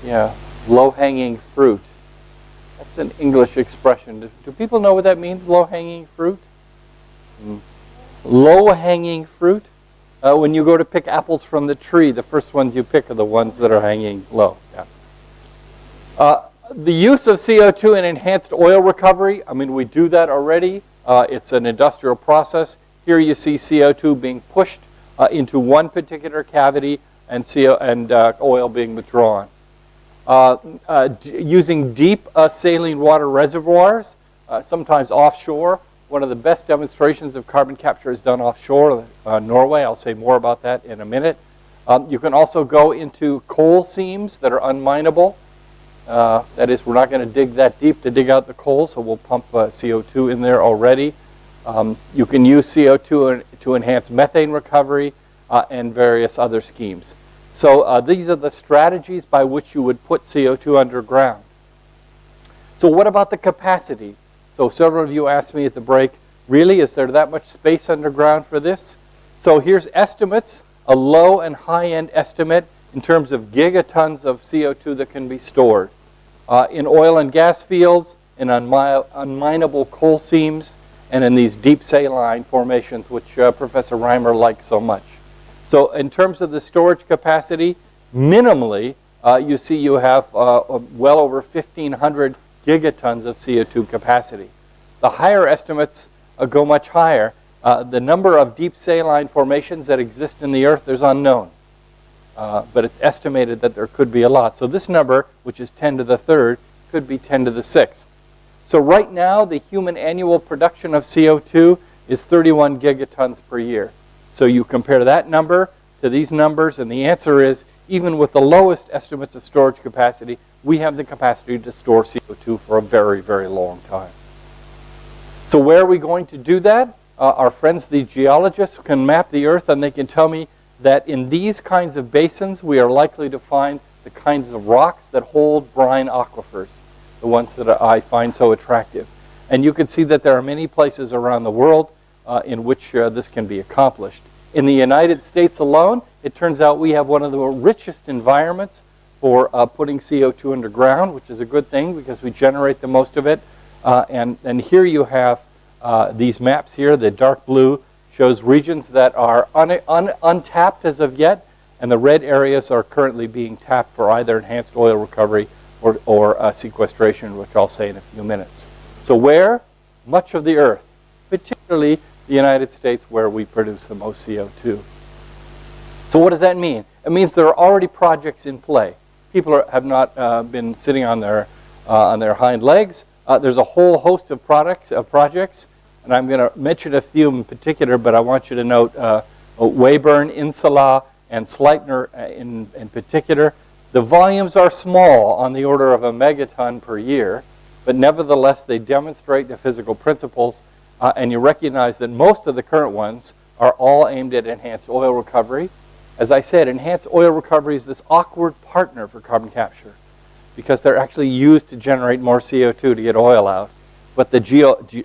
Yeah, low-hanging fruit. That's an English expression. Do people know what that means, low-hanging fruit? Low-hanging fruit? When you go to pick apples from the tree, the first ones you pick are the ones that are hanging low. Yeah. The use of CO2 in enhanced oil recovery, I mean, we do that already. It's an industrial process. Here you see CO2 being pushed into one particular cavity and oil being withdrawn. Using deep saline water reservoirs, sometimes offshore. One of the best demonstrations of carbon capture is done offshore, Norway. I'll say more about that in a minute. You can also go into coal seams that are unminable. That is, we're not going to dig that deep to dig out the coal, so we'll pump CO2 in there already. You can use CO2 to enhance methane recovery and various other schemes. So these are the strategies by which you would put CO2 underground. So what about the capacity? So several of you asked me at the break, really, is there that much space underground for this? So here's estimates, a low and high-end estimate in terms of gigatons of CO2 that can be stored. In oil and gas fields, in unminable coal seams, and in these deep saline formations, which Professor Reimer likes so much. So in terms of the storage capacity, minimally, you see you have well over 1,500 gigatons of CO2 capacity. The higher estimates go much higher. The number of deep saline formations that exist in the Earth is unknown. But it's estimated that there could be a lot. So this number, which is 10 to the third, could be 10 to the sixth. So right now, the human annual production of CO2 is 31 gigatons per year. So you compare that number to these numbers, and the answer is, even with the lowest estimates of storage capacity, we have the capacity to store CO2 for a very, very long time. So where are we going to do that? Our friends, the geologists, can map the Earth, and they can tell me that in these kinds of basins, we are likely to find the kinds of rocks that hold brine aquifers, the ones that I find so attractive. And you can see that there are many places around the world in which this can be accomplished. In the United States alone, it turns out we have one of the richest environments for putting CO2 underground, which is a good thing because we generate the most of it. And here you have these maps here. The dark blue shows regions that are untapped as of yet, and the red areas are currently being tapped for either enhanced oil recovery or sequestration, which I'll say in a few minutes. So where? Much of the Earth, particularly the United States, where we produce the most CO2. So what does that mean? It means there are already projects in play. People have not been sitting on their hind legs. There's a whole host of projects, and I'm going to mention a few in particular, but I want you to note Weyburn, Insula, and Sleipner in particular. The volumes are small, on the order of a megaton per year, but nevertheless they demonstrate the physical principles, and you recognize that most of the current ones are all aimed at enhanced oil recovery. As I said, enhanced oil recovery is this awkward partner for carbon capture because they're actually used to generate more CO2 to get oil out. But the geology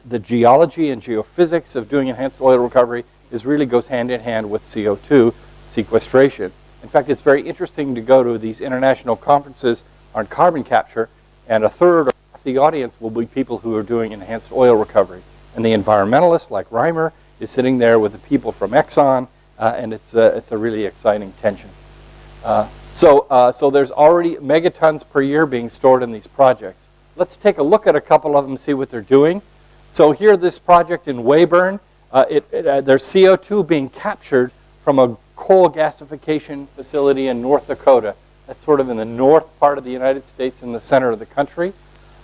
and geophysics of doing enhanced oil recovery really goes hand in hand with CO2 sequestration. In fact, it's very interesting to go to these international conferences on carbon capture, and a third of the audience will be people who are doing enhanced oil recovery. And the environmentalists, like Reimer, is sitting there with the people from Exxon, and it's a really exciting tension. So there's already megatons per year being stored in these projects. Let's take a look at a couple of them and see what they're doing. So here, this project in Weyburn, there's CO2 being captured from a coal gasification facility in North Dakota. That's sort of in the north part of the United States in the center of the country.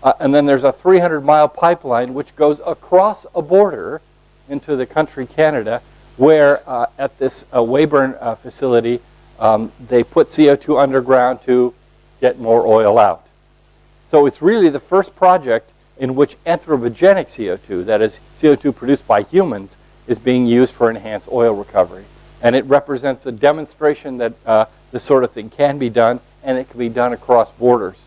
And then there's a 300-mile pipeline which goes across a border into the country Canada, where at this Weyburn facility, they put CO2 underground to get more oil out. So it's really the first project in which anthropogenic CO2, that is CO2 produced by humans, is being used for enhanced oil recovery. And it represents a demonstration that this sort of thing can be done, and it can be done across borders.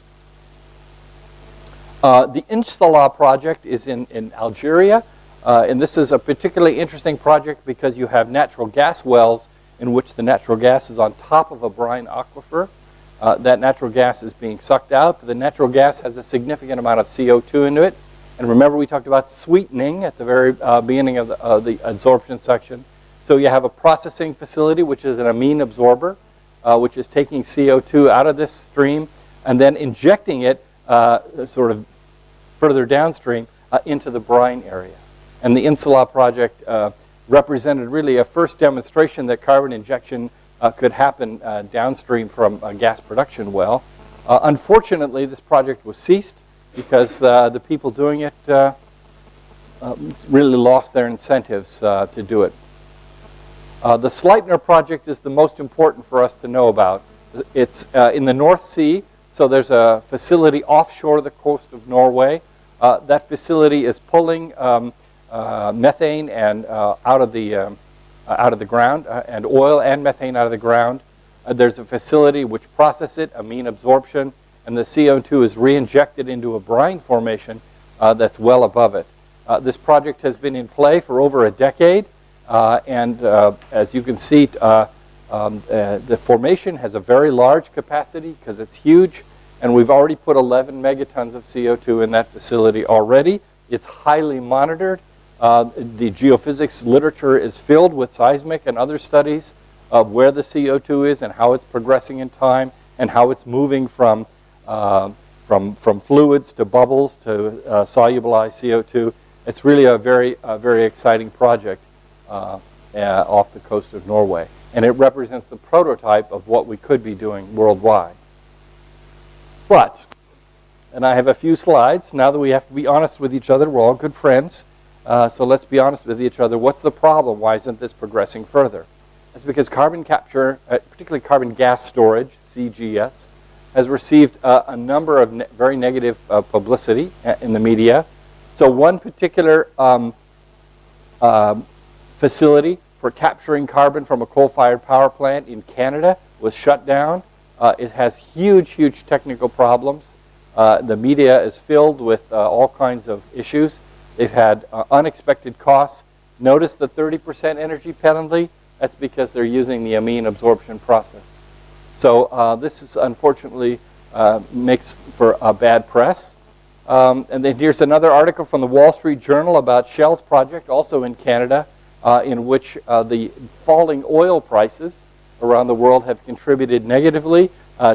The Insula project is in Algeria, and this is a particularly interesting project because you have natural gas wells in which the natural gas is on top of a brine aquifer. that natural gas is being sucked out, but the natural gas has a significant amount of CO2 into it. And remember, we talked about sweetening at the very beginning of the absorption section. So you have a processing facility, which is an amine absorber, which is taking CO2 out of this stream and then injecting it sort of further downstream into the brine area. And the Insula project represented really a first demonstration that carbon injection could happen downstream from a gas production well. Unfortunately, this project was ceased because the people doing it really lost their incentives to do it. The Sleipner project is the most important for us to know about. It's in the North Sea, so there's a facility offshore the coast of Norway. That facility is pulling methane and out of the ground, and oil and methane out of the ground. There's a facility which processes it, amine absorption, and the CO2 is re-injected into a brine formation that's well above it. This project has been in play for over a decade, and as you can see, the formation has a very large capacity because it's huge, and we've already put 11 megatons of CO2 in that facility already. It's highly monitored. The geophysics literature is filled with seismic and other studies of where the CO2 is and how it's progressing in time and how it's moving from fluids to bubbles to solubilized CO2. It's really a very exciting project off the coast of Norway. And it represents the prototype of what we could be doing worldwide. But, and I have a few slides, now that we have to be honest with each other, we're all good friends. So let's be honest with each other. What's the problem? Why isn't this progressing further? It's because carbon capture, particularly carbon gas storage, CGS, has received a number of very negative publicity in the media. So one particular facility for capturing carbon from a coal-fired power plant in Canada was shut down. It has huge technical problems. The media is filled with all kinds of issues. They've had unexpected costs. Notice the 30% energy penalty. That's because they're using the amine absorption process. So this is unfortunately makes for a bad press. And then here's another article from the Wall Street Journal about Shell's project, also in Canada, in which the falling oil prices around the world have contributed negatively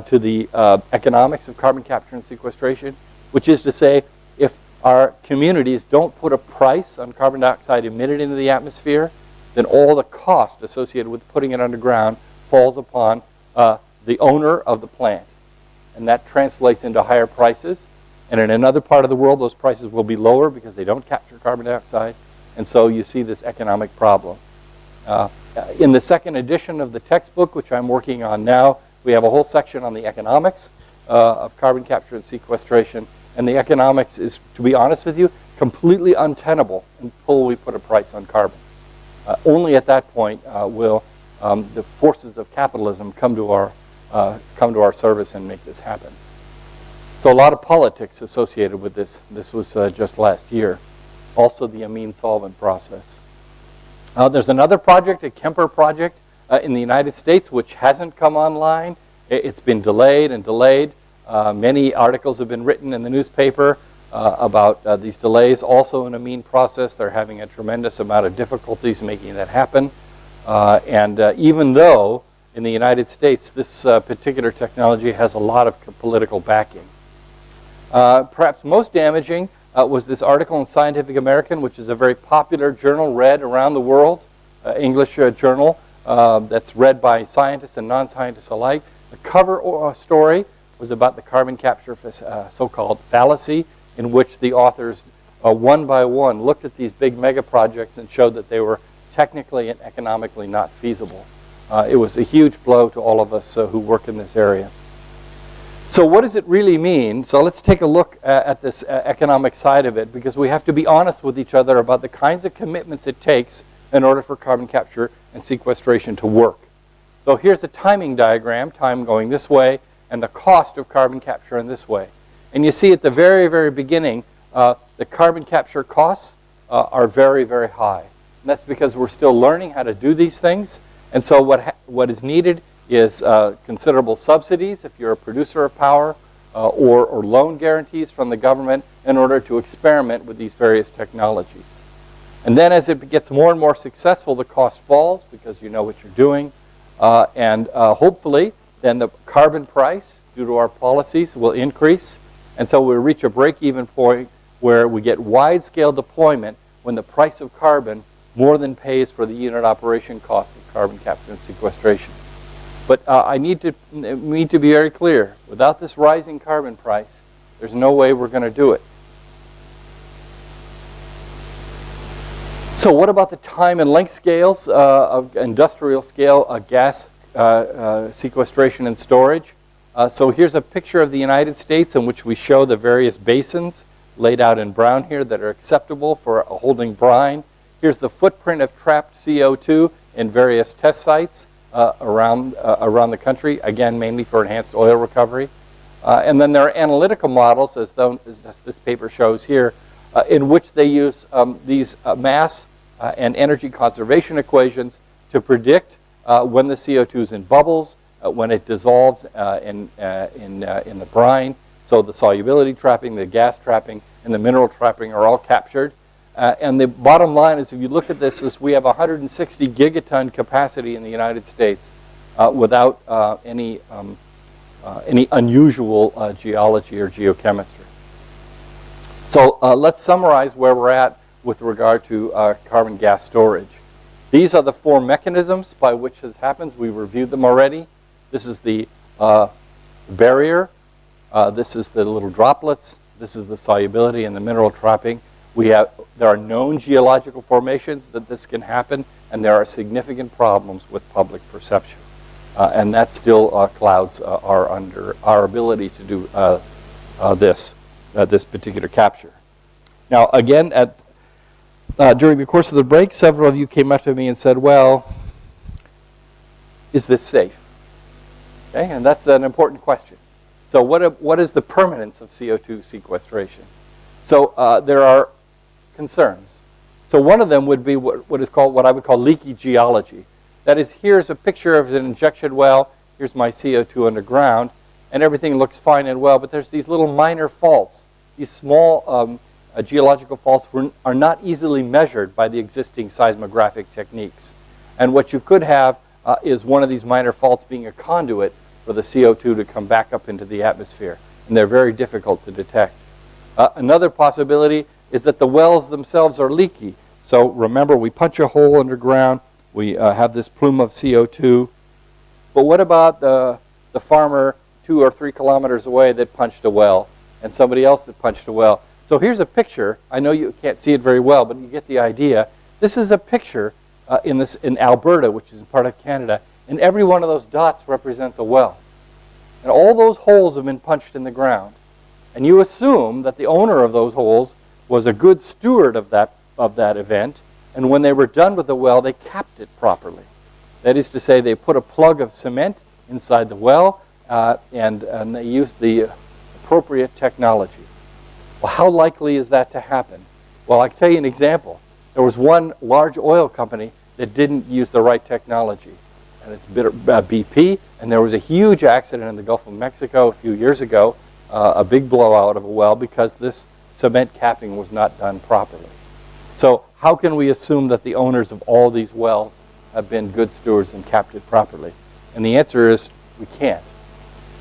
to the economics of carbon capture and sequestration, which is to say, if our communities don't put a price on carbon dioxide emitted into the atmosphere, then all the cost associated with putting it underground falls upon the owner of the plant. And that translates into higher prices. And in another part of the world, those prices will be lower because they don't capture carbon dioxide. And so you see this economic problem. In the second edition of the textbook, which I'm working on now, we have a whole section on the economics of carbon capture and sequestration. And the economics is, to be honest with you, completely untenable until we put a price on carbon. Only at that point will the forces of capitalism come to our service and make this happen. So a lot of politics associated with this. This was just last year. Also the amine solvent process. There's another project, a Kemper project in the United States, which hasn't come online. It's been delayed and delayed. Many articles have been written in the newspaper about these delays. Also in amine process, they're having a tremendous amount of difficulties making that happen. And even though in the United States this particular technology has a lot of political backing. Perhaps most damaging was this article in Scientific American, which is a very popular journal read around the world, English journal that's read by scientists and non-scientists alike. The cover story was about the carbon capture so-called fallacy, in which the authors one by one looked at these big mega projects and showed that they were technically and economically not feasible. It was a huge blow to all of us who work in this area. So what does it really mean? So let's take a look at this economic side of it, because we have to be honest with each other about the kinds of commitments it takes in order for carbon capture and sequestration to work. So here's a timing diagram, time going this way, and the cost of carbon capture in this way. And you see at the very beginning, the carbon capture costs are very high. And that's because we're still learning how to do these things. And so what is needed is considerable subsidies if you're a producer of power, or loan guarantees from the government in order to experiment with these various technologies. And then as it gets more and more successful, the cost falls because you know what you're doing. And hopefully, then the carbon price, due to our policies, will increase. And so we'll reach a break-even point where we get wide-scale deployment when the price of carbon more than pays for the unit operation cost of carbon capture and sequestration. But I need to be very clear. Without this rising carbon price, there's no way we're going to do it. So what about the time and length scales of industrial scale gas sequestration and storage? So here's a picture of the United States in which we show the various basins laid out in brown here that are acceptable for holding brine. Here's the footprint of trapped CO2 in various test sites around the country, again, mainly for enhanced oil recovery. And then there are analytical models, as this paper shows here, in which they use these mass and energy conservation equations to predict when the CO2 is in bubbles, when it dissolves in the brine. So the solubility trapping, the gas trapping, and the mineral trapping are all captured. And the bottom line is, if you look at this, is we have 160 gigaton capacity in the United States without any unusual geology or geochemistry. So let's summarize where we're at with regard to carbon gas storage. These are the four mechanisms by which this happens. We reviewed them already. This is the barrier. This is the little droplets. This is the solubility and the mineral trapping. There are known geological formations that this can happen, and there are significant problems with public perception. And that still clouds our ability to do this particular capture. Now, again, during the course of the break, several of you came up to me and said, well, is this safe? Okay, and that's an important question. So what is the permanence of CO2 sequestration? So there are concerns. So one of them would be what I would call leaky geology. That is, here's a picture of an injection well. Here's my CO2 underground, and everything looks fine and well, but there's these little minor faults. These small geological faults are not easily measured by the existing seismographic techniques. And what you could have is one of these minor faults being a conduit for the CO2 to come back up into the atmosphere. And they're very difficult to detect. Another possibility is that the wells themselves are leaky. So remember, we punch a hole underground. We have this plume of CO2. But what about the farmer 2 or 3 kilometers away that punched a well, and somebody else that punched a well? So here's a picture. I know you can't see it very well, but you get the idea. This is a picture in Alberta, which is part of Canada, and every one of those dots represents a well. And all those holes have been punched in the ground. And you assume that the owner of those holes was a good steward of that event, and when they were done with the well, they capped it properly. That is to say, they put a plug of cement inside the well, and they used the appropriate technology. Well, how likely is that to happen? Well, I can tell you an example. There was one large oil company that didn't use the right technology, and it's BP, and there was a huge accident in the Gulf of Mexico a few years ago, a big blowout of a well because this cement capping was not done properly. So how can we assume that the owners of all these wells have been good stewards and capped it properly? And the answer is we can't.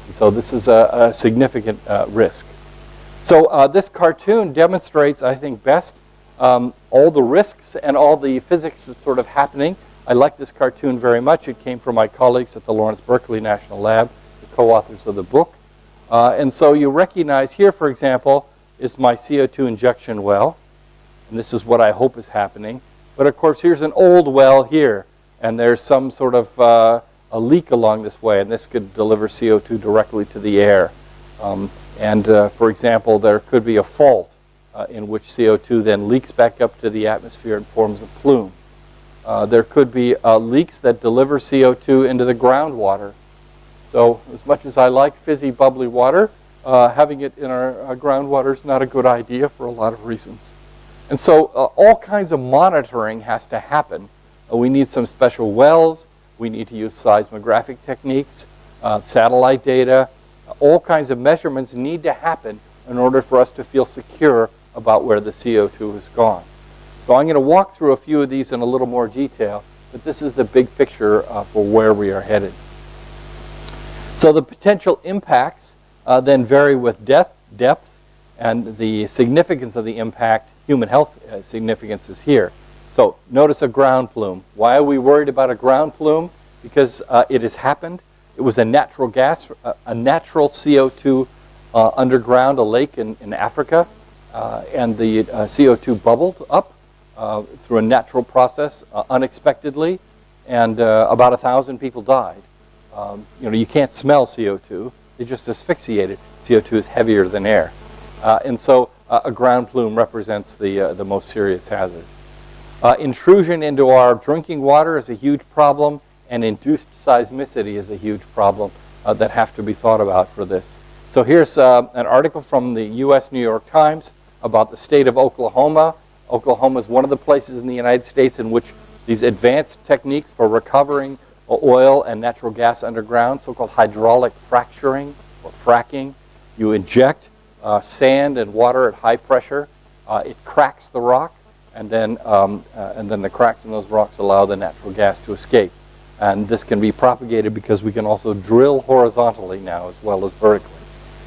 And so this is a significant risk. So this cartoon demonstrates, I think, best all the risks and all the physics that's sort of happening. I like this cartoon very much. It came from my colleagues at the Lawrence Berkeley National Lab, the co-authors of the book. And so you recognize here, for example, is my CO2 injection well. And this is what I hope is happening. But of course, here's an old well here. And there's some sort of a leak along this way. And this could deliver CO2 directly to the air. For example, there could be a fault in which CO2 then leaks back up to the atmosphere and forms a plume. There could be leaks that deliver CO2 into the groundwater. So as much as I like fizzy, bubbly water, having it in our groundwater is not a good idea for a lot of reasons. And so all kinds of monitoring has to happen. We need some special wells. We need to use seismographic techniques, satellite data. All kinds of measurements need to happen in order for us to feel secure about where the CO2 has gone. So I'm going to walk through a few of these in a little more detail, but this is the big picture for where we are headed. So the potential impacts then vary with depth, and the significance of the impact, human health significance is here. So notice a ground plume. Why are we worried about a ground plume? Because it has happened. It was a natural gas, a natural CO2 underground, a lake in Africa, and the CO2 bubbled up through a natural process unexpectedly, and about 1,000 people died. You can't smell CO2. They just asphyxiated. CO2 is heavier than air. And so a ground plume represents the most serious hazard. Intrusion into our drinking water is a huge problem, and induced seismicity is a huge problem that have to be thought about for this. So here's an article from the U.S. New York Times about the state of Oklahoma. Oklahoma is one of the places in the United States in which these advanced techniques for recovering oil and natural gas underground, so-called hydraulic fracturing or fracking. You inject sand and water at high pressure. It cracks the rock, and then the cracks in those rocks allow the natural gas to escape. And this can be propagated because we can also drill horizontally now as well as vertically.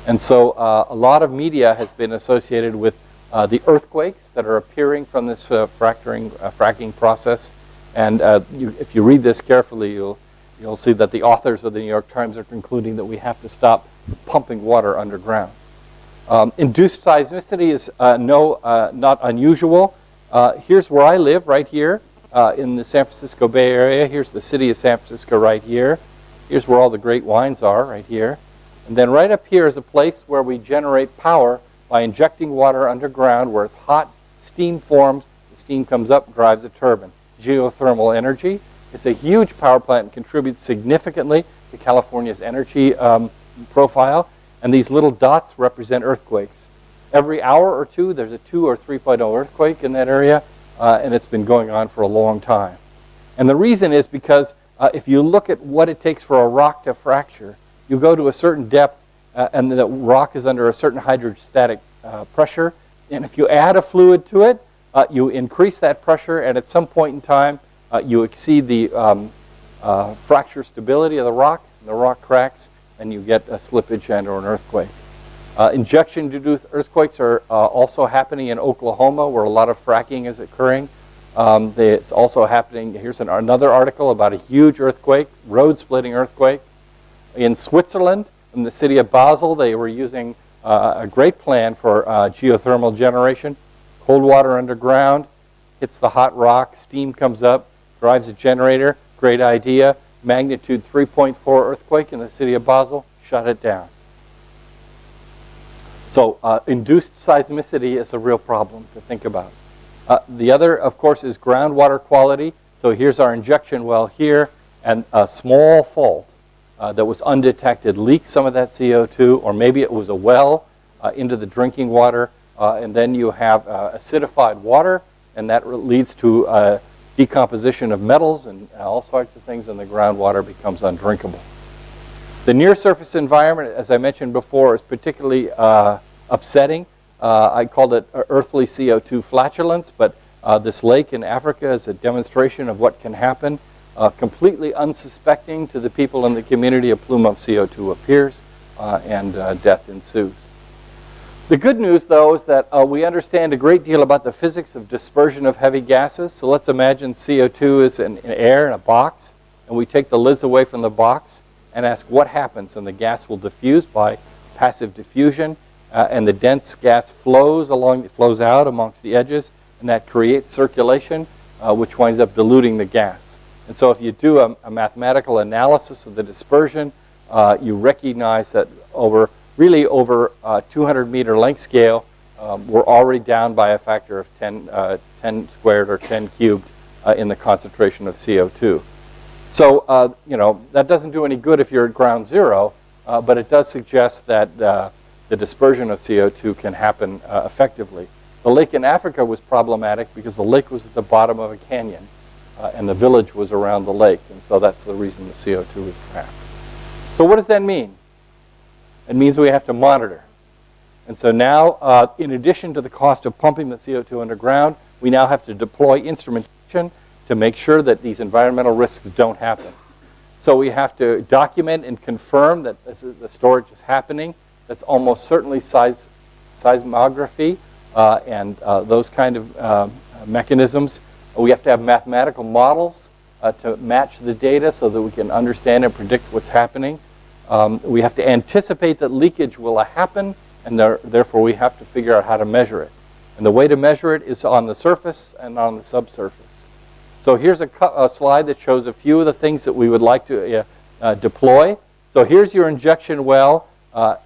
And so a lot of media has been associated with the earthquakes that are appearing from this fracking process. And if you read this carefully, you'll see that the authors of the New York Times are concluding that we have to stop pumping water underground. Induced seismicity is not unusual. Here's where I live, right here in the San Francisco Bay Area. Here's the city of San Francisco right here. Here's where all the great wines are, right here. And then right up here is a place where we generate power by injecting water underground where it's hot, steam forms, the steam comes up, drives a turbine. Geothermal energy. It's a huge power plant and contributes significantly to California's energy profile. And these little dots represent earthquakes. Every hour or two, there's a 2 or 3.0 earthquake in that area, and it's been going on for a long time. And the reason is because if you look at what it takes for a rock to fracture, you go to a certain depth, and the rock is under a certain hydrostatic pressure. And if you add a fluid to it, you increase that pressure, and at some point in time, you exceed the fracture stability of the rock cracks, and you get a slippage and or an earthquake. Injection-induced earthquakes are also happening in Oklahoma, where a lot of fracking is occurring. It's also happening, here's another article about a huge earthquake, road-splitting earthquake. In Switzerland, in the city of Basel, they were using a great plan for geothermal generation. Cold water underground, hits the hot rock, steam comes up, drives a generator, great idea. Magnitude 3.4 earthquake in the city of Basel, shut it down. So induced seismicity is a real problem to think about. The other, of course, is groundwater quality. So here's our injection well here, and a small fault that was undetected leaked some of that CO2, or maybe it was a well into the drinking water, and then you have acidified water, and that leads to decomposition of metals and all sorts of things, and the groundwater becomes undrinkable. The near-surface environment, as I mentioned before, is particularly upsetting. I called it earthly CO2 flatulence, but this lake in Africa is a demonstration of what can happen. Completely unsuspecting to the people in the community, a plume of CO2 appears, and death ensues. The good news, though, is that we understand a great deal about the physics of dispersion of heavy gases. So let's imagine CO2 is in air in a box, and we take the lids away from the box and ask what happens, and the gas will diffuse by passive diffusion, and the dense gas flows out amongst the edges, and that creates circulation, which winds up diluting the gas. And so if you do a mathematical analysis of the dispersion, you recognize that over 200-meter length scale, we're already down by a factor of 10 squared or 10 cubed in the concentration of CO2. So, that doesn't do any good if you're at ground zero, but it does suggest that the dispersion of CO2 can happen effectively. The lake in Africa was problematic because the lake was at the bottom of a canyon. and the village was around the lake, and so that's the reason the CO2 was trapped. So what does that mean? It means we have to monitor. And so now, in addition to the cost of pumping the CO2 underground, we now have to deploy instrumentation to make sure that these environmental risks don't happen. So we have to document and confirm that the storage is happening. That's almost certainly seismography and those kind of mechanisms. We have to have mathematical models to match the data so that we can understand and predict what's happening. We have to anticipate that leakage will happen, and therefore we have to figure out how to measure it. And the way to measure it is on the surface and on the subsurface. So here's a slide that shows a few of the things that we would like to deploy. So here's your injection well,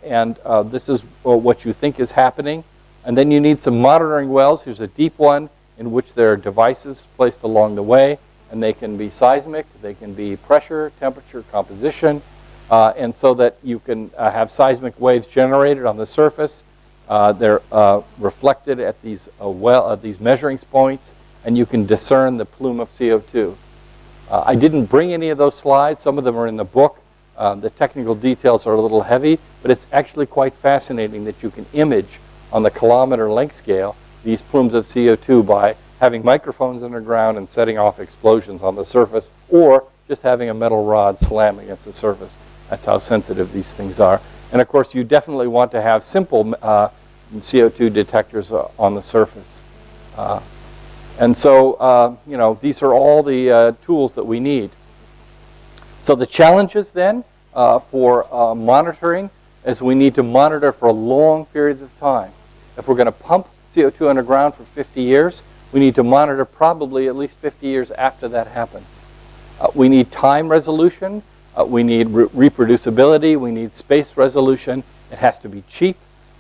and this is what you think is happening. And then you need some monitoring wells. Here's a deep one in which there are devices placed along the way, and they can be seismic, they can be pressure, temperature, composition, and so that you can have seismic waves generated on the surface. They're reflected at these measuring points, and you can discern the plume of CO2. I didn't bring any of those slides. Some of them are in the book. The technical details are a little heavy, but it's actually quite fascinating that you can image on the kilometer length scale these plumes of CO2 by having microphones underground and setting off explosions on the surface, or just having a metal rod slam against the surface. That's how sensitive these things are. And of course, you definitely want to have simple CO2 detectors on the surface. And so, you know, these are all the tools that we need. So the challenges then for monitoring is we need to monitor for long periods of time. If we're going to pump CO2 underground for 50 years, we need to monitor probably at least 50 years after that happens. We need time resolution. We need reproducibility. We need space resolution. It has to be cheap.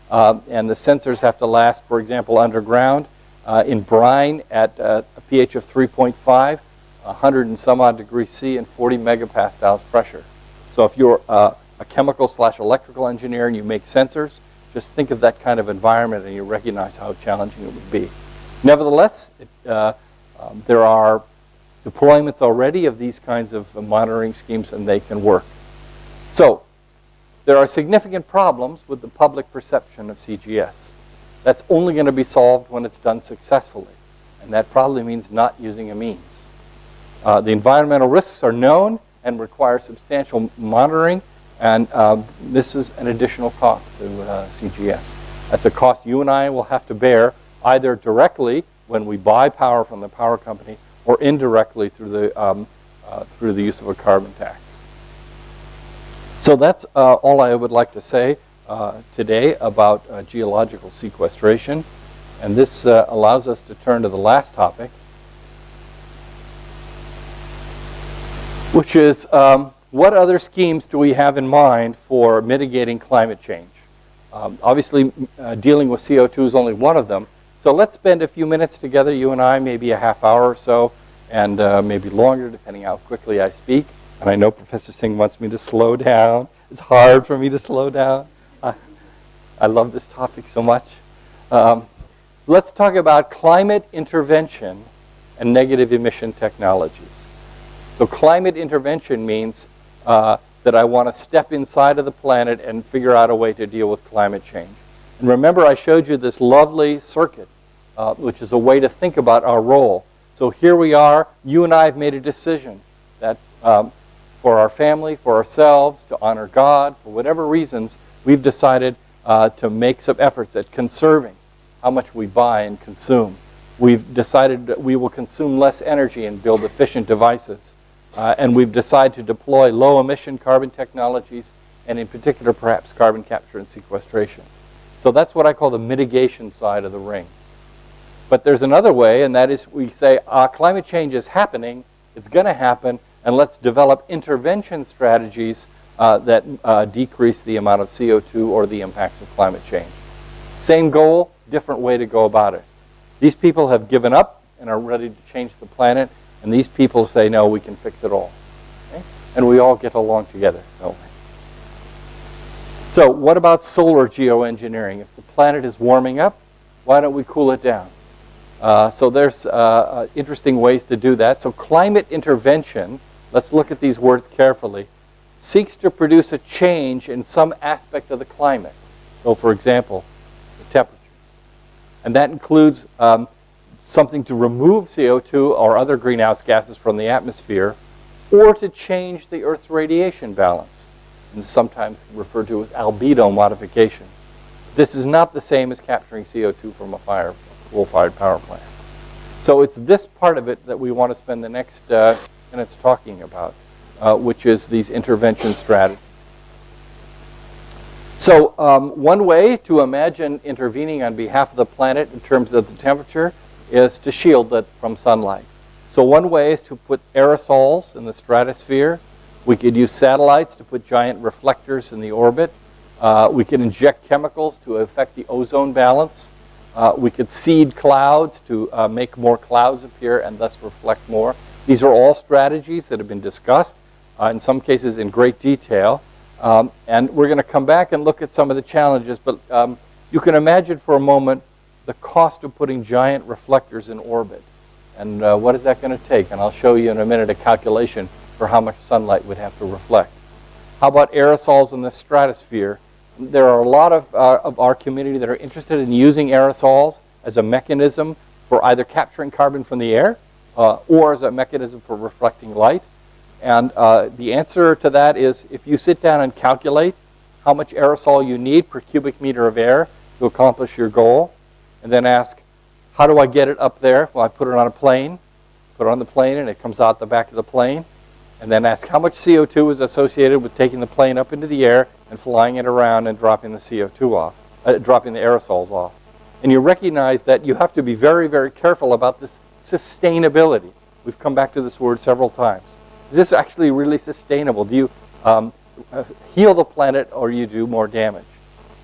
And the sensors have to last, for example, underground in brine at a pH of 3.5, 100 and some odd degrees C, and 40 megapascals pressure. So if you're a chemical/electrical engineer and you make sensors, just think of that kind of environment and you recognize how challenging it would be. Nevertheless, there are deployments already of these kinds of monitoring schemes, and they can work. So there are significant problems with the public perception of CGS. That's only going to be solved when it's done successfully, and that probably means not using amines. The environmental risks are known and require substantial monitoring, and this is an additional cost to CGS. That's a cost you and I will have to bear either directly when we buy power from the power company, or indirectly through the use of a carbon tax. So that's all I would like to say today about geological sequestration. And this allows us to turn to the last topic, which is what other schemes do we have in mind for mitigating climate change? Obviously, dealing with CO2 is only one of them. So let's spend a few minutes together, you and I, maybe a half hour or so, and maybe longer, depending how quickly I speak. And I know Professor Singh wants me to slow down. It's hard for me to slow down. I love this topic so much. Let's talk about climate intervention and negative emission technologies. So climate intervention means that I want to step inside of the planet and figure out a way to deal with climate change. And remember, I showed you this lovely circuit, which is a way to think about our role. So here we are. You and I have made a decision that for our family, for ourselves, to honor God, for whatever reasons, we've decided to make some efforts at conserving how much we buy and consume. We've decided that we will consume less energy and build efficient devices. And we've decided to deploy low-emission carbon technologies, and in particular, perhaps carbon capture and sequestration. So that's what I call the mitigation side of the ring. But there's another way, and that is we say, climate change is happening, it's going to happen, and let's develop intervention strategies that decrease the amount of CO2 or the impacts of climate change. Same goal, different way to go about it. These people have given up and are ready to change the planet, and these people say, no, we can fix it all. Okay? And we all get along together, don't we? So what about solar geoengineering? If the planet is warming up, why don't we cool it down? So there's interesting ways to do that. So climate intervention, let's look at these words carefully, seeks to produce a change in some aspect of the climate. So for example, the temperature. And that includes something to remove CO2 or other greenhouse gases from the atmosphere, or to change the Earth's radiation balance, and sometimes referred to as albedo modification. This is not the same as capturing CO2 from a coal-fired power plant. So it's this part of it that we want to spend the next minutes talking about, which is these intervention strategies. So one way to imagine intervening on behalf of the planet in terms of the temperature is to shield it from sunlight. So one way is to put aerosols in the stratosphere. We could use satellites to put giant reflectors in the orbit. We can inject chemicals to affect the ozone balance. We could seed clouds to make more clouds appear and thus reflect more. These are all strategies that have been discussed, in some cases in great detail. And we're going to come back and look at some of the challenges. But you can imagine for a moment the cost of putting giant reflectors in orbit. And what is that going to take? And I'll show you in a minute a calculation for how much sunlight would have to reflect. How about aerosols in the stratosphere? There are a lot of our community that are interested in using aerosols as a mechanism for either capturing carbon from the air or as a mechanism for reflecting light. And the answer to that is if you sit down and calculate how much aerosol you need per cubic meter of air to accomplish your goal, and then ask, how do I get it up there? Well, I put it on a plane, put it on the plane, and it comes out the back of the plane. And then ask how much CO2 is associated with taking the plane up into the air and flying it around and dropping the CO2 off, dropping the aerosols off. And you recognize that you have to be very, very careful about this sustainability. We've come back to this word several times. Is this actually really sustainable? Do you heal the planet or you do more damage?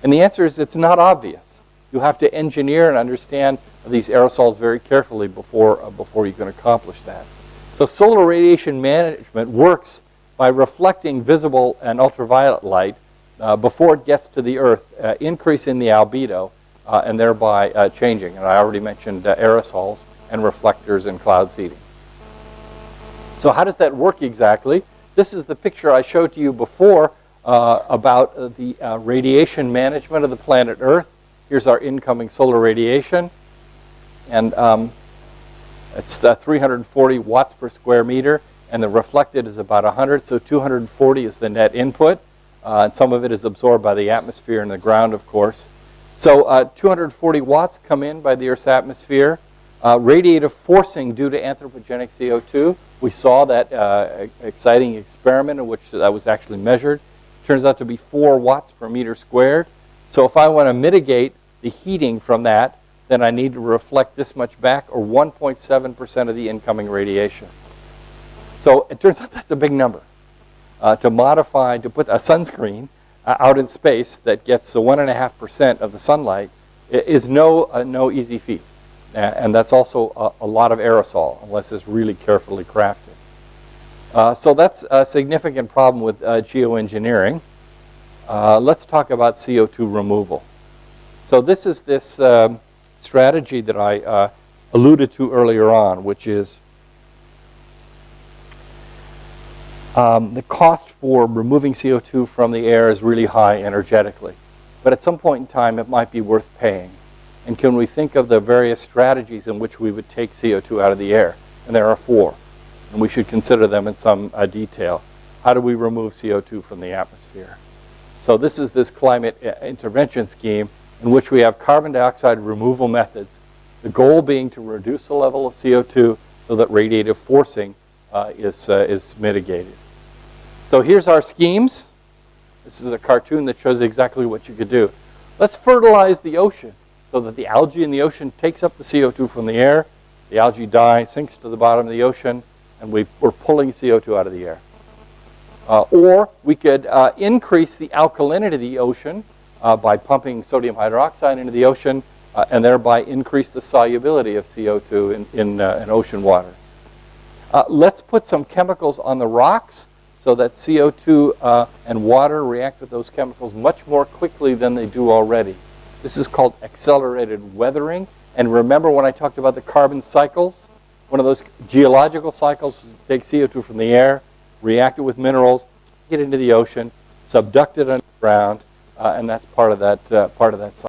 And the answer is it's not obvious. You have to engineer and understand these aerosols very carefully before you can accomplish that. So solar radiation management works by reflecting visible and ultraviolet light before it gets to the Earth, increasing the albedo and thereby changing. And I already mentioned aerosols and reflectors and cloud seeding. So how does that work exactly? This is the picture I showed to you before about the radiation management of the planet Earth. Here's our incoming solar radiation. And it's 340 watts per square meter. And the reflected is about 100. So 240 is the net input. And some of it is absorbed by the atmosphere and the ground, of course. So 240 watts come in by the Earth's atmosphere. Radiative forcing due to anthropogenic CO2. We saw that exciting experiment in which that was actually measured. Turns out to be 4 watts per meter squared. So if I want to mitigate the heating from that, then I need to reflect this much back, or 1.7% of the incoming radiation. So it turns out that's a big number. To modify, to put a sunscreen out in space that gets the 1.5% of the sunlight is no easy feat. And that's also a lot of aerosol, unless it's really carefully crafted. So that's a significant problem with geoengineering. Let's talk about CO2 removal. So this is this strategy that I alluded to earlier on, which is the cost for removing CO2 from the air is really high energetically. But at some point in time, it might be worth paying. And can we think of the various strategies in which we would take CO2 out of the air? And there are 4. And we should consider them in some detail. How do we remove CO2 from the atmosphere? So this is this climate intervention scheme in which we have carbon dioxide removal methods. The goal being to reduce the level of CO2 so that radiative forcing is mitigated. So here's our schemes. This is a cartoon that shows exactly what you could do. Let's fertilize the ocean so that the algae in the ocean takes up the CO2 from the air. The algae die, sinks to the bottom of the ocean, and we're pulling CO2 out of the air. Or we could increase the alkalinity of the ocean by pumping sodium hydroxide into the ocean and thereby increase the solubility of CO2 in ocean waters. Let's put some chemicals on the rocks so that CO2 and water react with those chemicals much more quickly than they do already. This is called accelerated weathering, And remember when I talked about the carbon cycles? One of those geological cycles was to take CO2 from the air, react it with minerals, get into the ocean, subduct it underground, and that's part of that cycle.